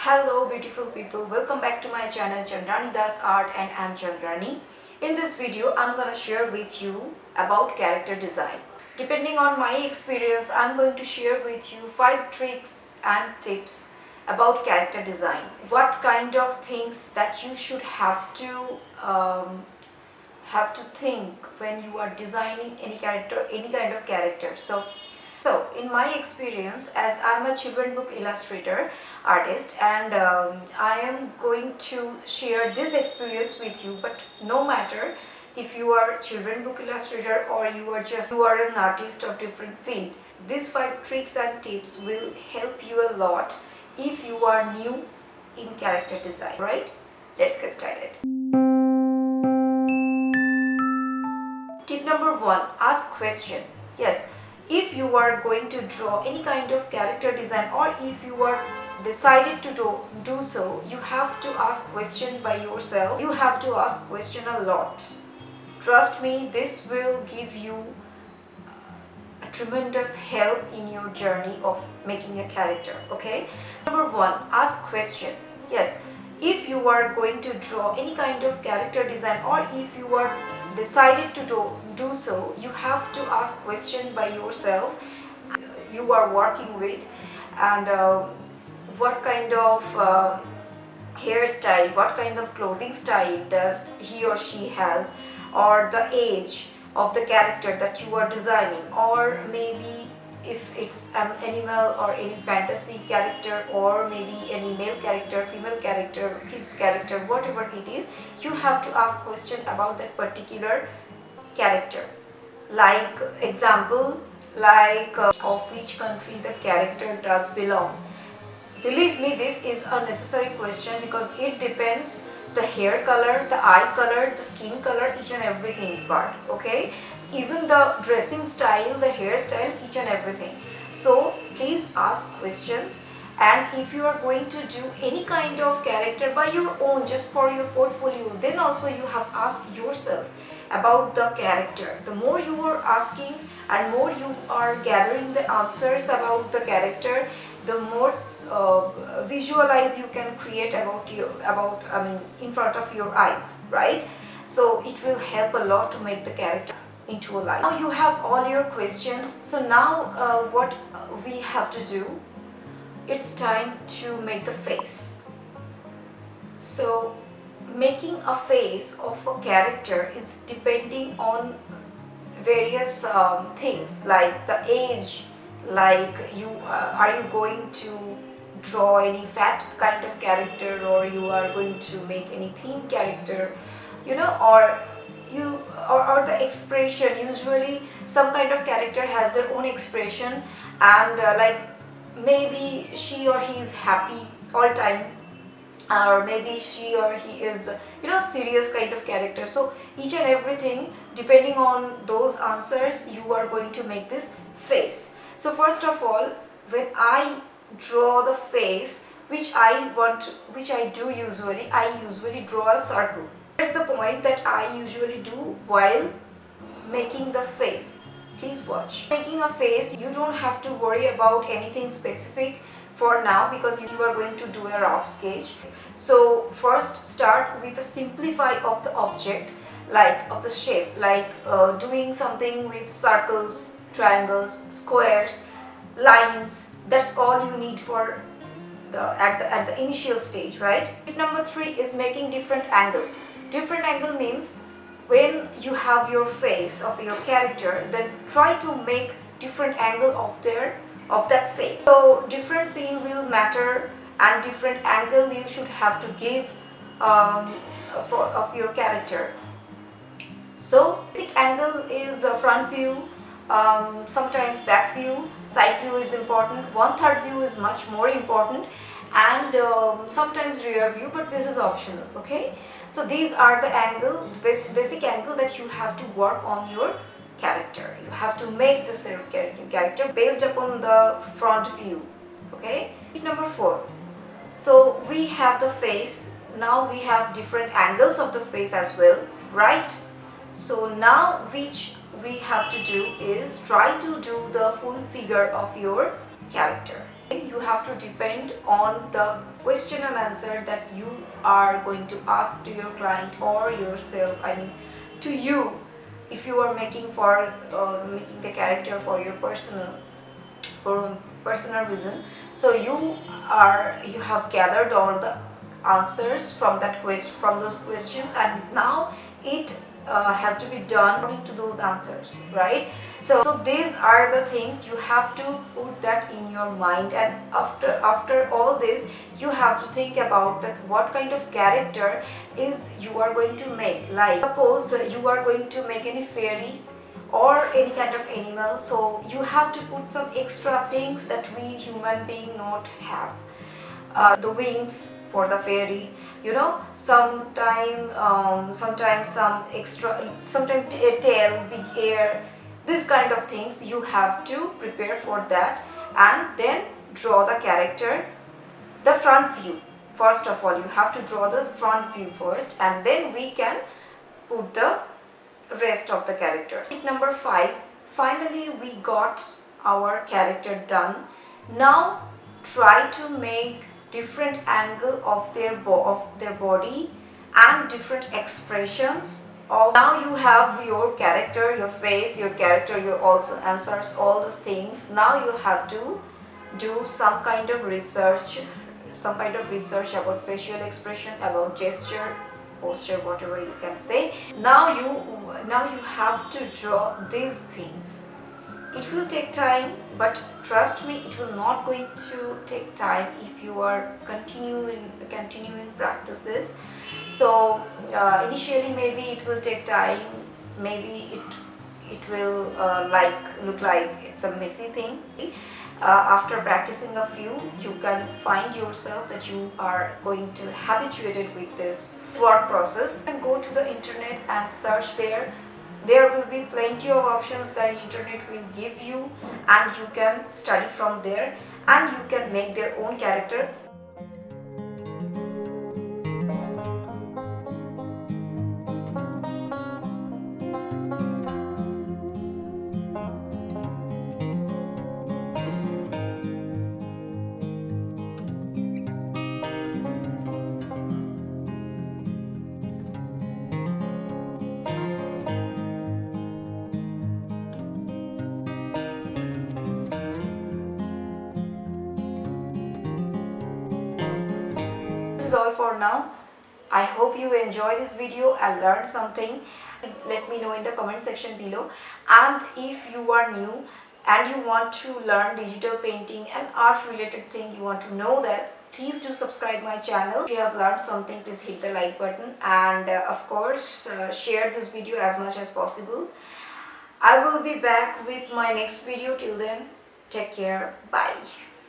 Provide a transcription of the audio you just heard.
Hello beautiful people, welcome back to my channel Chandrani Das Art and I'm Chandrani. In this video I'm gonna share with you about character design. Depending on my experience, I'm going to share with you 5 tricks and tips about character design. What kind of things that you should have to think when you are designing any character, any kind of character. So in my experience, as I'm a children book illustrator artist, and I am going to share this experience with you, but no matter if you are children book illustrator or you are an artist of different field, these 5 tricks and tips will help you a lot if you are new in character design, right? Let's get started. Tip number 1, ask question. Yes, if you are going to draw any kind of character design, or if you are decided to do so, you have to ask question by yourself. You have to ask question a lot. Trust me, this will give you a tremendous help in your journey of making a character. Okay, number 1, ask question. Yes, if you are going to draw any kind of character design, or if you are decided to do so, you have to ask question by yourself you are working with, and what kind of hairstyle, what kind of clothing style does he or she has, or the age of the character that you are designing, or maybe if it's an animal or any fantasy character, or maybe any male character, female character, kids character, whatever it is, you have to ask question about that particular character. Like example, of which country the character does belong. Believe me, this is a necessary question because it depends the hair color, the eye color, the skin color, each and everything part. Okay, even the dressing style, the hairstyle, each and everything. So please ask questions. And if you are going to do any kind of character by your own, just for your portfolio, then also you have asked yourself about the character. The more you are asking and more you are gathering the answers about the character, the more visualize you can create in front of your eyes, right? So it will help a lot to make the character into a life. Now you have all your questions. So now what we have to do, it's time to make the face. So making a face of a character is depending on various things, like the age, like are you going to draw any fat kind of character, or you are going to make any thin character, or the expression. Usually some kind of character has their own expression, and like maybe she or he is happy all time, or maybe she or he is serious kind of character. So each and everything, depending on those answers, you are going to make this face. So first of all, when I draw the face, which I do usually, I usually draw a circle. Here's the point that I usually do while making the face. Please watch. Making a face, you don't have to worry about anything specific for now, because you are going to do a rough sketch. So first start with the simplify of the object, like of the shape, like doing something with circles, triangles, squares, lines. That's all you need for at the initial stage, right? Tip number 3 is making different angle. Different angle means when you have your face of your character, then try to make different angle of that face. So different scene will matter, and different angle you should have to give of your character. So basic angle is front view, sometimes back view, side view is important, 1/3 view is much more important, and sometimes rear view, but this is optional. Okay, so these are the basic angle that you have to work on your character. You have to make this character based upon the front view. Okay, number 4. So we have the face. Now we have different angles of the face as well, right? So now which we have to do is try to do the full figure of your character. You you have to depend on the question and answer that you are going to ask to your client or yourself, I mean to you, if you are making making the character for your personal reason. So you have gathered all the answers from those questions, and now it has to be done according to those answers, right? So these are the things you have to put that in your mind, and after all this you have to think about that what kind of character is you are going to make. Like suppose you are going to make any fairy or any kind of animal, so you have to put some extra things that we human being not have. The wings for the fairy, sometimes some extra, sometimes a tail, big ear, this kind of things you have to prepare for that, and then draw the character, the front view. First of all you have to draw the front view first, and then we can put the rest of the characters. Number 5, finally we got our character done. Now try to make different angle of their body and different expressions of. Now you have your character, your face, your character, your also answers, all those things. Now you have to do some kind of research about facial expression, about gesture, posture, whatever you can say. Now you have to draw these things. It will take time, but trust me, it will not going to take time if you are continuing practice this. So initially maybe it will take time, maybe it will look like it's a messy thing. After practicing a few, you can find yourself that you are going to habituated with this work process. And go to the internet and search there. There will be plenty of options that internet will give you, and you can study from there, and you can make their own character. This is all for now. I hope you enjoy this video and learned something. Please let me know in the comment section below. And if you are new and you want to learn digital painting and art related thing, you want to know that, please do subscribe my channel. If you have learned something, please hit the like button, and of course share this video as much as possible. I will be back with my next video. Till then, take care. Bye.